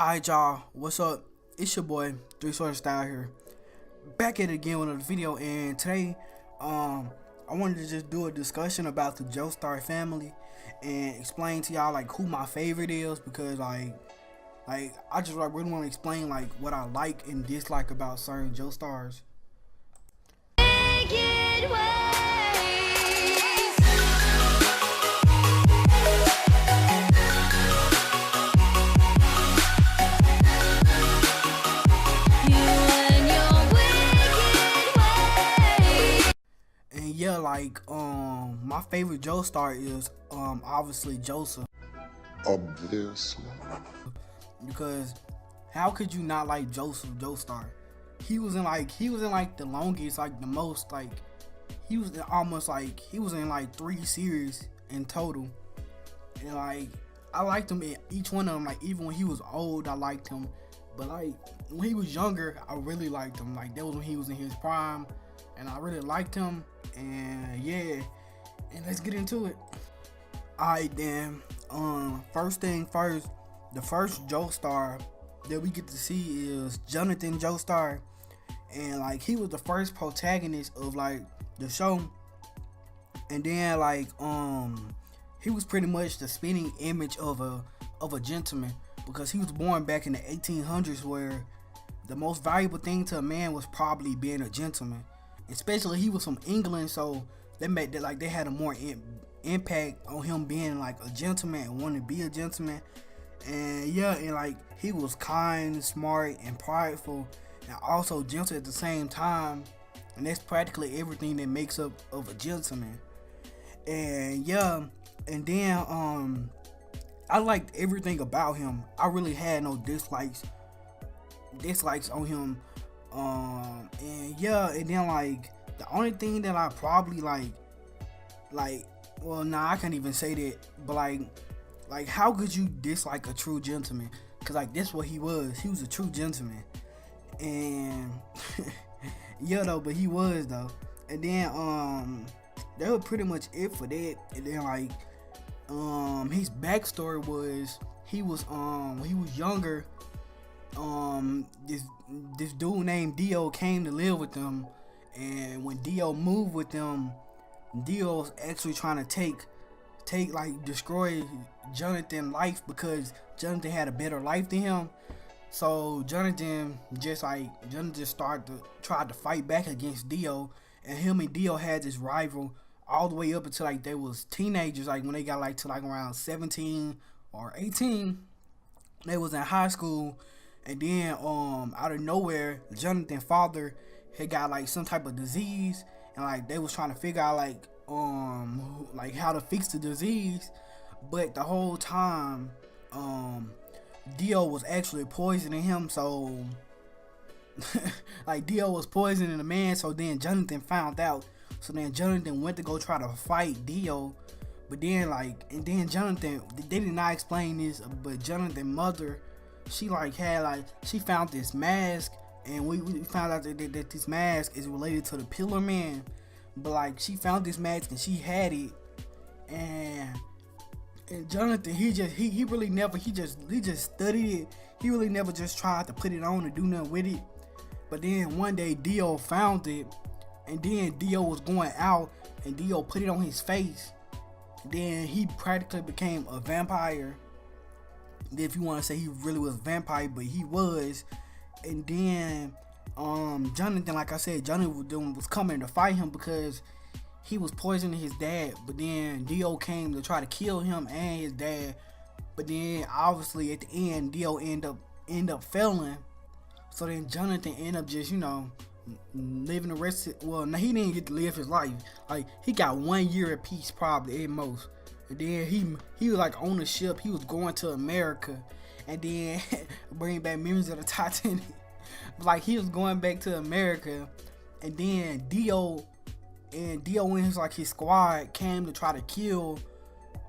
Alright y'all, what's up? It's your boy, 3 Sorta Style here. Back at it again with another video, and today I wanted to just do a discussion about the JoeStar family and explain to y'all like who my favorite is, because like I just really want to explain like what I like and dislike about certain JoeStars. Yeah, like my favorite JoeStar is obviously Joseph. Obviously. Because how could you not like Joseph JoeStar? He was in like the longest, like the most, like he was in like 3 series in total. And like I liked him in each one of them. Like even when he was old I liked him, but like when he was younger I really liked him. Like that was when he was in his prime and I really liked him. And yeah, and let's get into it. Alright then, first thing first, the first JoeStar that we get to see is Jonathan JoeStar, and like he was the first protagonist of like the show. And then like he was pretty much the spinning image of a gentleman, because he was born back in the 1800s, where the most valuable thing to a man was probably being a gentleman. Especially he was from England, so they made that like they had a more impact on him being like a gentleman and wanting to be a gentleman. And yeah, and like he was kind, smart, and prideful, and also gentle at the same time. And that's practically everything that makes up of a gentleman. And yeah, and then I liked everything about him. I really had no dislikes on him. And yeah, and then like the only thing that I probably well, nah, I can't even say that, but like how could you dislike a true gentleman? Cause like that's what he was a true gentleman. And yeah though, but he was though. And then that was pretty much it for that. And then like his backstory was he was when he was younger, this dude named Dio came to live with them, and when Dio moved with them, Dio was actually trying to destroy Jonathan's life, because Jonathan had a better life than him. So Jonathan started to try to fight back against Dio, and him and Dio had this rival all the way up until like they was teenagers. Like when they got like to like around 17 or 18, they was in high school. And then out of nowhere, Jonathan's father had got like some type of disease, and like they was trying to figure out like how to fix the disease. But the whole time Dio was actually poisoning him. So like Dio was poisoning the man. So then Jonathan found out. So then Jonathan went to go try to fight Dio. But then Jonathan, they did not explain this, but Jonathan's mother, she found this mask, and we found out that this mask is related to the Pillar Man. But like she found this mask and she had it, and Jonathan, he just studied it. He really never just tried to put it on and do nothing with it. But then one day Dio found it, and then Dio was going out and Dio put it on his face. Then he practically became a vampire, if you want to say he really was a vampire, but he was. And then Jonathan, like I said, Jonathan was coming to fight him because he was poisoning his dad. But then Dio came to try to kill him and his dad. But then obviously at the end, Dio end up failing. So then Jonathan ended up just living the rest of, well, now he didn't get to live his life. Like he got 1 year at peace probably at most. And then he was like on the ship. He was going to America, and then bring back memories of the Titanic. Like he was going back to America, and then Dio and his squad came to try to kill.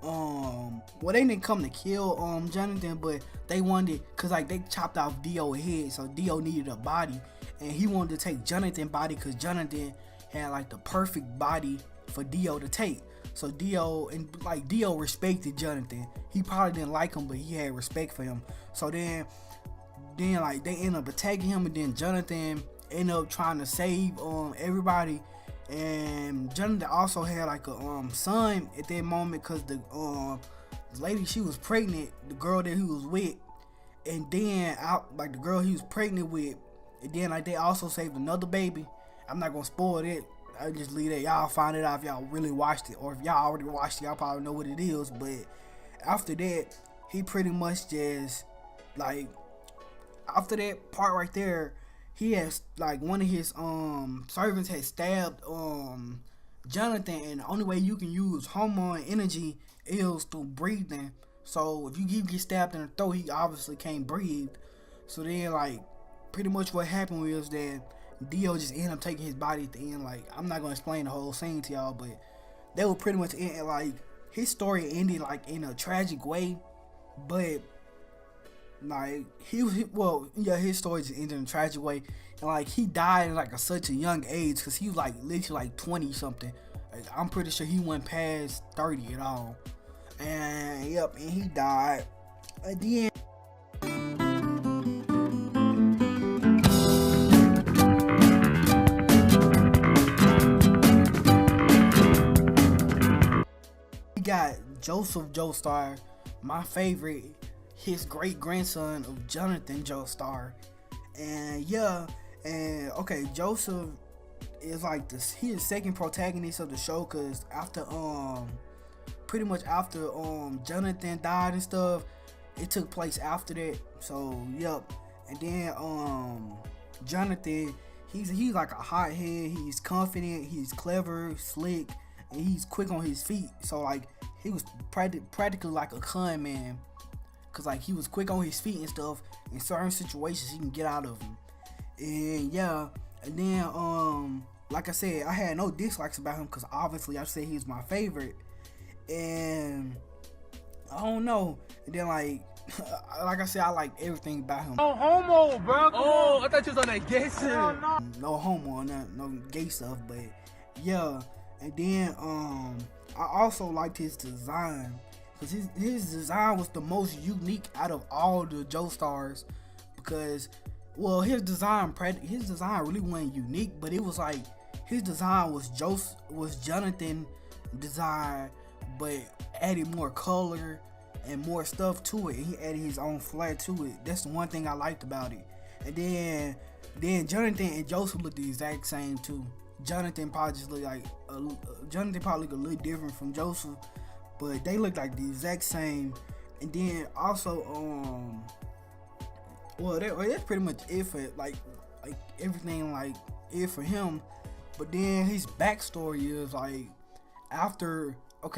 Well, they didn't come to kill Jonathan, but they wanted, cause like they chopped off Dio's head, so Dio needed a body, and he wanted to take Jonathan's body, cause Jonathan had like the perfect body for Dio to take. So Dio respected Jonathan. He probably didn't like him, but he had respect for him. So then then like they end up attacking him, and then Jonathan end up trying to save everybody. And Jonathan also had like a son at that moment, because the lady, she was pregnant, the girl that he was with, and then like the girl he was pregnant with, and then like they also saved another baby. I'm not gonna spoil it. I just leave that. Y'all find it out if y'all really watched it, or if y'all already watched it, y'all probably know what it is. But after that, he pretty much just like, after that part right there, he has like, one of his servants had stabbed Jonathan, and the only way you can use hormone energy is through breathing. So if you get stabbed in the throat, he obviously can't breathe. So then like, pretty much what happened was that Dio just ended up taking his body at the end. Like, I'm not gonna explain the whole scene to y'all, but that was pretty much it. Like, his story ended like in a tragic way, but like his story just ended in a tragic way, and like he died at like such a young age, because he was like literally like 20 something. Like, I'm pretty sure he went past 30 at all. And yep, and he died at the end. We got Joseph JoeStar, my favorite, his great grandson of Jonathan JoeStar. And yeah, and okay, Joseph is like this, he is second protagonist of the show, because after pretty much after Jonathan died and stuff, it took place after that. So yep. And then Jonathan, he's like a hothead, he's confident, he's clever, slick, and he's quick on his feet. So like, he was practically like a con man, cause like he was quick on his feet and stuff. In certain situations, he can get out of them. And yeah, and then like I said, I had no dislikes about him, cause obviously I said he's my favorite. And I don't know. And then like I said, I like everything about him. No homo, bro. Oh, I thought you was on that gay shit. No homo, no gay stuff, but yeah. And then I also liked his design, because his design was the most unique out of all the JoeStars, because well, his design really wasn't unique, but it was like his design was Jonathan design, but added more color and more stuff to it. He added his own flair to it. That's the one thing I liked about it. And then Jonathan and Joseph looked the exact same too. Jonathan probably just looked like Jonathan probably looked a little different from Joseph, but they look like the exact same. And then also that's pretty much it for like everything, like it for him. But then his backstory is like, after a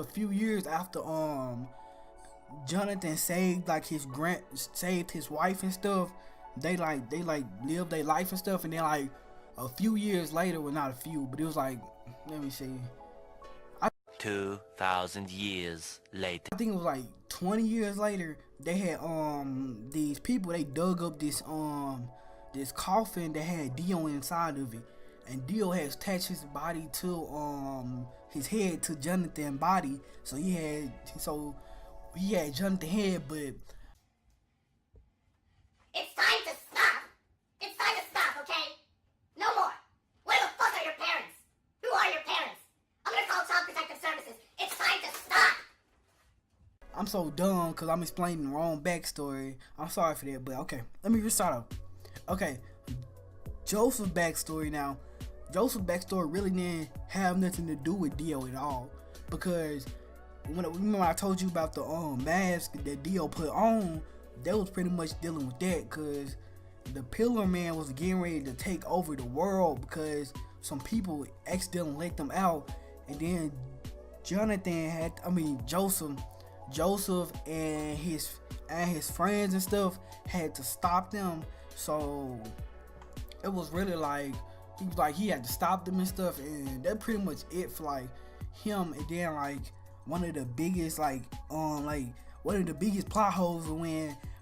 few years after Jonathan saved his wife and stuff, they lived their life and stuff. And then like a few years later, well, not a few, but it was like, let me see, 2,000 years later, I think it was like 20 years later, they had these people, they dug up this coffin that had Dio inside of it, and Dio has attached his body to his head to Jonathan's body. So he had Jonathan's head, but it's time to stop. It's time to stop, okay? No more. Where the fuck are your parents? Who are your parents? I'm gonna call Child Protective Services. It's time to stop. I'm so dumb because I'm explaining the wrong backstory. I'm sorry for that, but okay. Let me restart up. Okay, Joseph's backstory now. Joseph's backstory really didn't have nothing to do with Dio at all, because remember I told you about the mask that Dio put on, that was pretty much dealing with that, because the Pillar Man was getting ready to take over the world because some people accidentally let them out, and then Joseph and his friends and stuff had to stop them. So it was really like he had to stop them and stuff, and that pretty much it for like him. And then like one of the biggest plot holes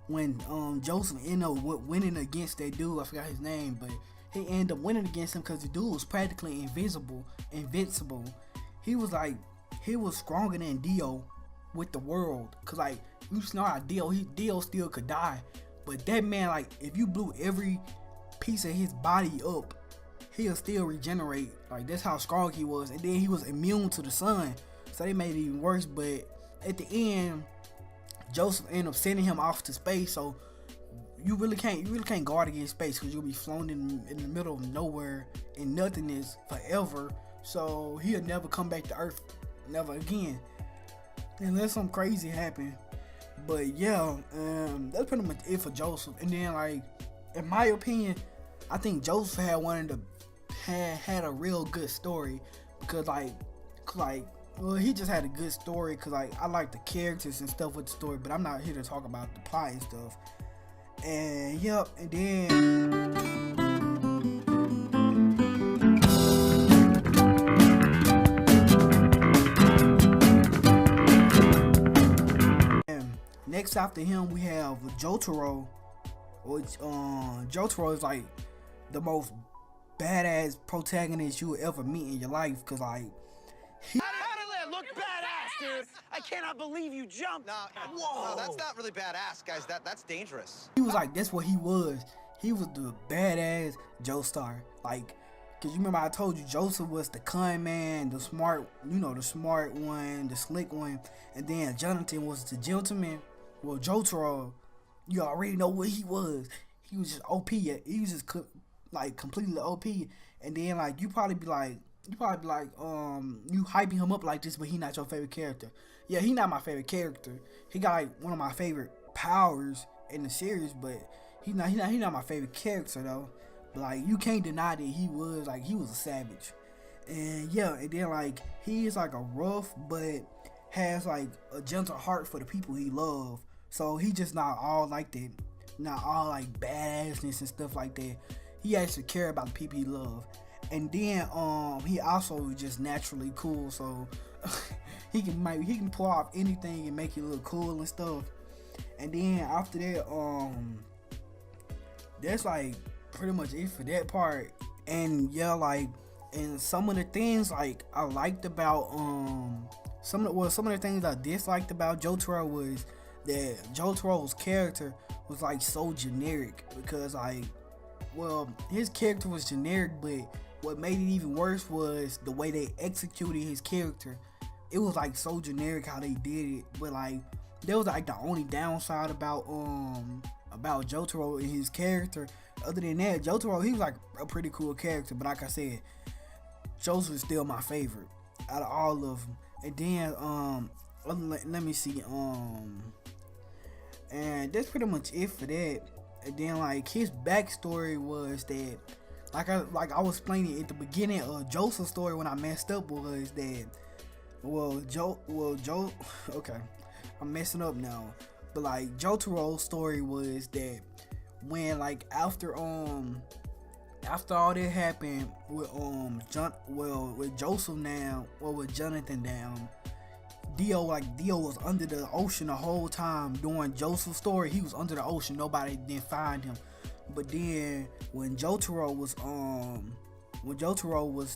when Joseph ended up winning against that dude. I forgot his name, but he ended up winning against him because the dude was practically invincible. He was stronger than Dio, with the world. Cause like you know how Dio still could die, but that man, like if you blew every piece of his body up, he'll still regenerate. Like that's how strong he was. And then he was immune to the sun, so they made it even worse. But at the end, Joseph ended up sending him off to space. So you really can't guard against space, because you'll be flown in the middle of nowhere and nothingness forever. So he'll never come back to Earth, never again, unless something crazy happen. But yeah, that's pretty much it for Joseph. And then like, in my opinion, I think Joseph had a real good story, because well, he just had a good story, because like I like the characters and stuff with the story, but I'm not here to talk about the plot and stuff. And yep, and then next after him we have Jotaro, which Jotaro is like the most badass protagonist you will ever meet in your life, because like How did that look badass, dude? I cannot believe you jumped. No, that's not really badass, guys. That's dangerous. he was like, that's what he was. He was the badass JoeStar. Like, cause you remember I told you Joseph was the con man, the smart one, the slick one, and then Jonathan was the gentleman. Well, Jotaro, you already know what he was. He was just OP. He was just like completely OP. And then like you probably be like, you hyping him up like this, but he not your favorite character. Yeah, he not my favorite character. He got like one of my favorite powers in the series, but he not my favorite character though. But like you can't deny that he was a savage. And yeah, and then like he is like a rough but has like a gentle heart for the people he loves. So he just not all like that, not all like badassness and stuff like that. He actually care about the people he love. And then he also just naturally cool, so he can pull off anything and make you look cool and stuff. And then after that, that's like pretty much it for that part. And yeah, like, and some of the things like I liked about some of the things I disliked about Jotaro was that Jotaro's character was like so generic, because like, well, his character was generic, but what made it even worse was the way they executed his character. It was like so generic how they did it, but like that was like the only downside about Jotaro and his character. Other than that, Jotaro, he was like a pretty cool character, but like I said, Joseph is still my favorite out of all of them. And then let me see, and that's pretty much it for that. And then like his backstory was that, like I was explaining at the beginning of Joseph's story when I messed up, was that okay, I'm messing up now. But like Jotaro's story was that when like after all that happened with with Joseph now, or with Jonathan down, Dio was under the ocean the whole time during Joseph's story. He was under the ocean, nobody didn't find him. But then when Jotaro was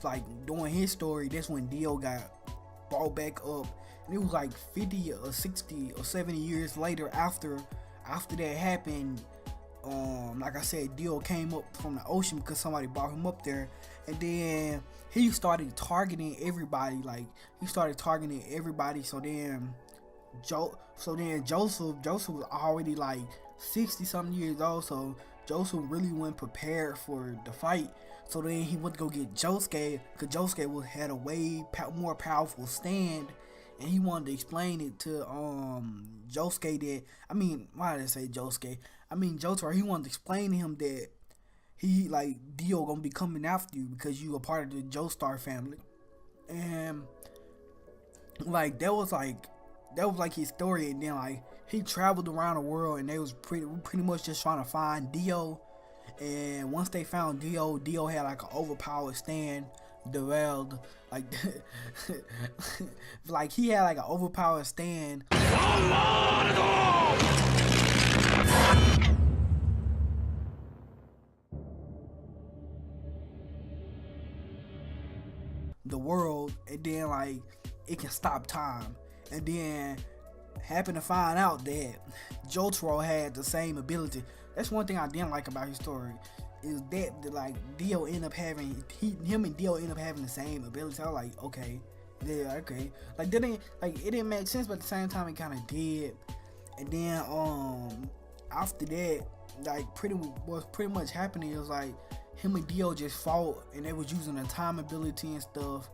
like doing his story, that's when Dio got brought back up. And it was like 50 or 60 or 70 years later after that happened. Like I said, Dio came up from the ocean because somebody brought him up there, and then he started targeting everybody. So then Joseph was already like 60 something years old, so Joseph really wasn't prepared for the fight. So then he went to go get Josuke, because Josuke had a way more powerful stand, and he wanted to explain it to Josuke that, I mean, why did I say Josuke? I mean Jotaro. He wanted to explain to him that he, like, Dio gonna be coming after you because you a part of the JoeStar family. And like that was like his story. And then like he traveled around the world, and they was pretty much just trying to find Dio. And once they found Dio had like an overpowered stand. Developed like like he had like an overpowered stand. The world, and then like it can stop time. And then happened to find out that Jotaro had the same ability. That's one thing I didn't like about his story, is that like Dio end up having him and Dio end up having the same ability. I was like, okay, yeah, okay. Like that ain't like it didn't make sense, but at the same time it kind of did. And then after that, like what's pretty much happening is like him and Dio just fought, and they was using the time ability and stuff,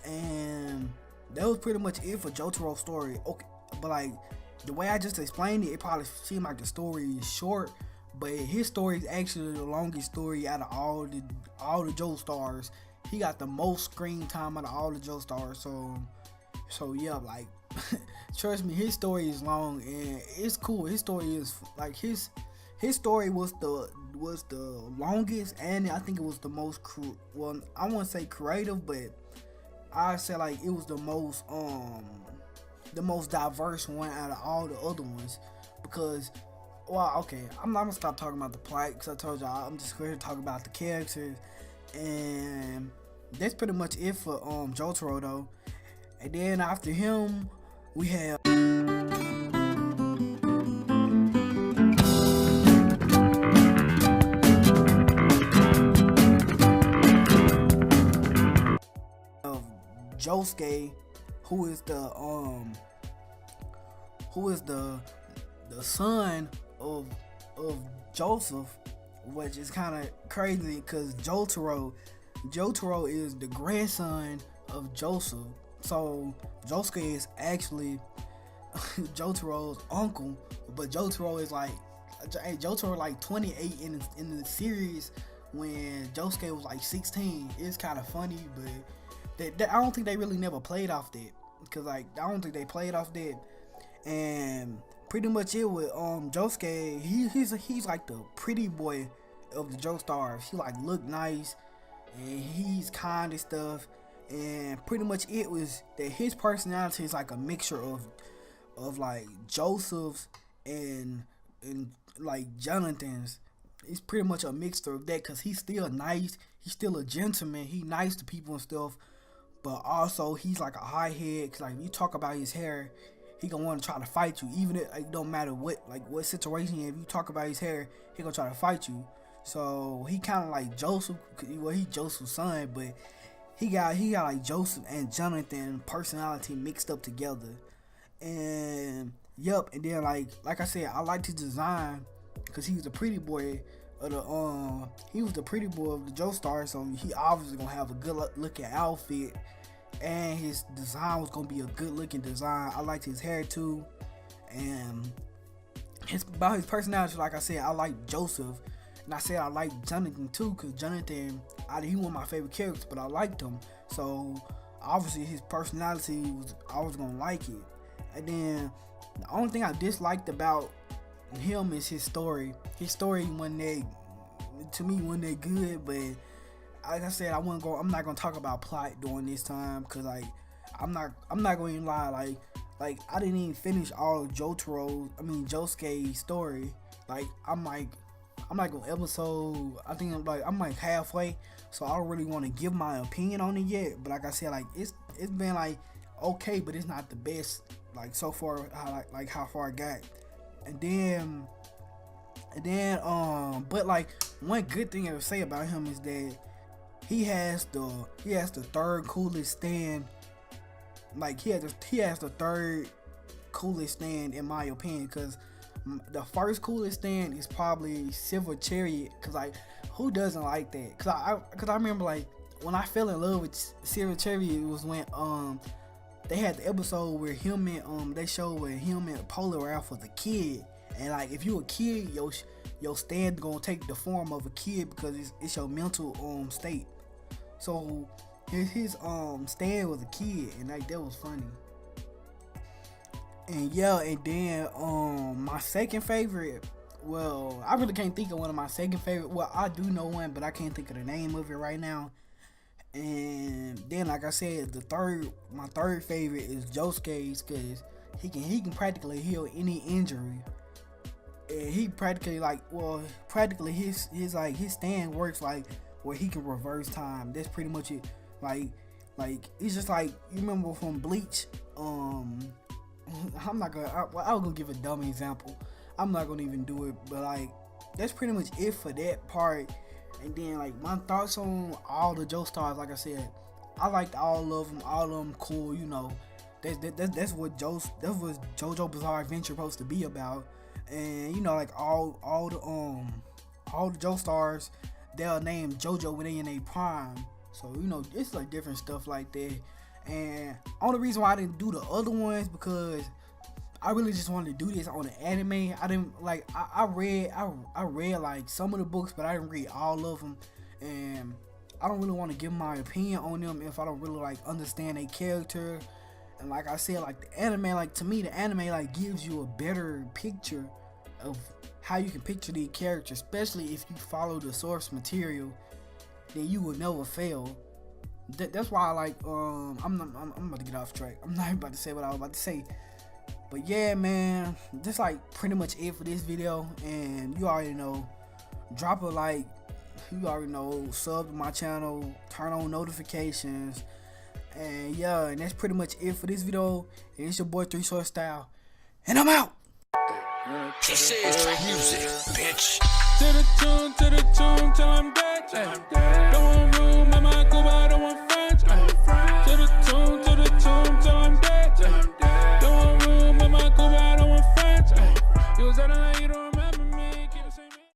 and that was pretty much it for Jotaro's story. Okay, but like the way I just explained it, it probably seemed like the story is short, but his story is actually the longest story out of all the JoeStars. He got the most screen time out of all the JoeStars. So yeah, like trust me, his story is long and it's cool. His story is like his story was the longest, and I think it was the most well, I won't say creative, but I say like it was the most diverse one out of all the other ones. Because, well, okay, I'm not gonna stop talking about the plot because I told y'all I'm just going to talk about the characters, and that's pretty much it for Jotaro though. And then after him, we have Josuke, who is the son of Joseph, which is kind of crazy because Jotaro is the grandson of Joseph. So Josuke is actually Jotaro's uncle, but Jotaro is like 28 in the series when Josuke was like 16. It's kind of funny, but I don't think they really never played off that, because like I don't think they played off that. And pretty much it with Josuke, he's like the pretty boy of the JoeStars. He like look nice and he's kind and stuff. And pretty much it was that his personality is like a mixture of like Joseph's and like Jonathan's. It's pretty much a mixture of that, because he's still nice, he's still a gentleman, he nice to people and stuff, but also he's like a high head. Cause like you talk about his hair, he gonna want to try to fight you, even if it don't matter what situation. If you talk about his hair, he gonna try to fight you. So he kind of like Joseph. Well, he Joseph's son, but he got like Joseph and Jonathan personality mixed up together. And yep. And then like I said, I liked his design because he was the pretty boy of the he was the pretty boy of the JoeStar. So he obviously gonna have a good looking outfit. And his design was gonna be a good looking design. I liked his hair too, and about his personality. Like I said, I like Joseph, and I said I like Jonathan too, because Jonathan, he one of my favorite characters, but I liked him. So obviously his personality I was gonna like it. And then the only thing I disliked about him is his story. His story wasn't that good, but like I said, I'm not gonna talk about plot during this time, because like I'm not going to lie, like I didn't even finish all of Josuke's story. Like I'm like on episode, I think I'm like halfway, so I don't really want to give my opinion on it yet. But like I said, like it's been like okay, but it's not the best like so far, how far I got. And then but like one good thing I would say about him is that he has the third coolest stand. Like he has the third coolest stand in my opinion, because the first coolest stand is probably Silver Chariot. Cause like who doesn't like that? Cause I remember like when I fell in love with Silver Chariot, it was when they had the episode where him and they showed where him and Polar Ralph was a kid, and like if you a kid, your stand gonna take the form of a kid because it's your mental state. So his stand was a kid, and like that was funny. And yeah, and then my second favorite, well, I really can't think of one of my second favorite. Well, I do know one, but I can't think of the name of it right now. And then like I said, my third favorite is Josuke's, because he can practically heal any injury. And he practically his stand works like where he can reverse time. That's pretty much it. Like it's just like, you remember from Bleach, I'm not gonna. I was gonna give a dumb example. I'm not gonna even do it, but like that's pretty much it for that part. And then like my thoughts on all the JoeStars, like I said, I liked all of them. All of them cool, you know. That's what JoJo Bizarre Adventure supposed to be about. And you know, like all the JoeStars, they'll name JoJo when they in their prime. So you know, it's like different stuff like that. And only reason why I didn't do the other ones because I really just wanted to do this on the anime. I didn't like. I read like some of the books, but I didn't read all of them. And I don't really want to give my opinion on them if I don't really like understand a character. And like I said, like the anime, like to me, the anime like gives you a better picture of how you can picture these characters, especially if you follow the source material. Then you will never fail. That's why I like. I'm about to get off track. I'm not even about to say what I was about to say. But yeah, man, that's like pretty much it for this video. And you already know, drop a like. You already know, sub to my channel, turn on notifications. And yeah, and that's pretty much it for this video. And it's your boy 3 Sword Style, and I'm out. This is music, bitch. To the tune, till I'm dead. Don't